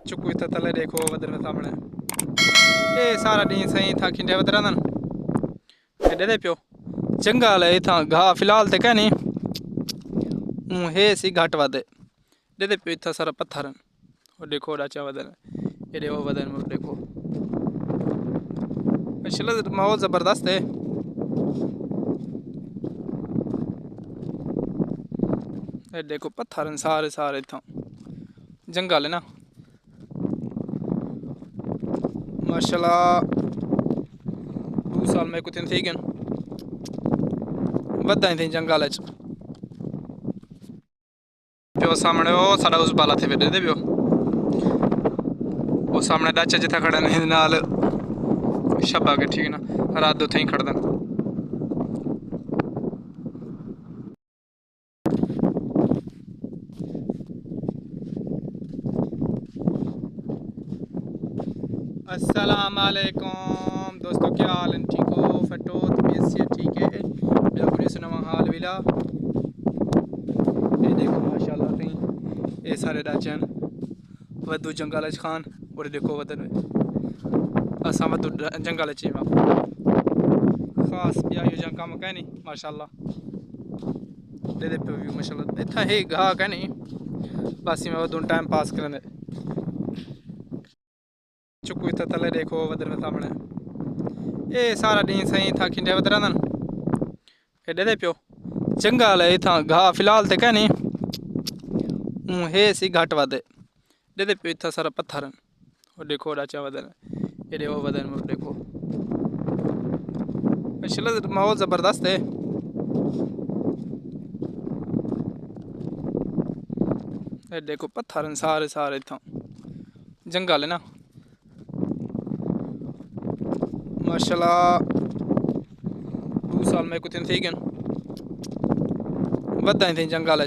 चुकू इतना तले देखो वदन में सामने ये सारा डी सही था खिंडे वद रहंदन एडे दे पियो जंगल है इथा घाह फिलहाल ते कहनी हे सी घट वद दे पियो इथा सारा पत्थर और देखो डाचा वदन ये वो वदन में देखो माशाल्लाह माहौल जबरदस्त है। ये देखो पत्थर सारे सारे इथा जंगल है ना माशाल्लाह 2 साल में कुछ थी गन वदा थी जंगल प्यो सामने वो साड़ा उस बाला थे वेडे दे प्यो वो सामने डाचा जिथा खड़े ने नाल शबा के ठीक ना रात दो थे खड़दन अस्सलाम वालेकुम दोस्तों, क्या हाल है? ठीक हो? फटो तबीयत से ठीक है? मेरा सुना हाल विला ये देखो माशाल्लाह कहीं ये सारे डाचन वदू जंगल खान और देखो वदन असा वदू जंगल खास ब्याह जो कम कहनी माशाल्लाह दे पे व्यू माशाल्लाह इतना है घाह कहनी बस में वदू टाइम पास करें चुकू इतना तले देखो वदन में सामने ये सारा डी सही था खिंडे वद रहंदन एडे दे पियो जंगल है इथा घाह फिलहाल ते कहनी हे सी घट वद दे पियो इथा सारा पत्थर और देखो डाचा वदन ये वो वदन में देखो माशाल्लाह माहौल जबरदस्त है। ये देखो पत्थर सारे सारे इथा जंगल है ना माशाल्लाह 2 साल में कुछ थी गन वदा थी जंगल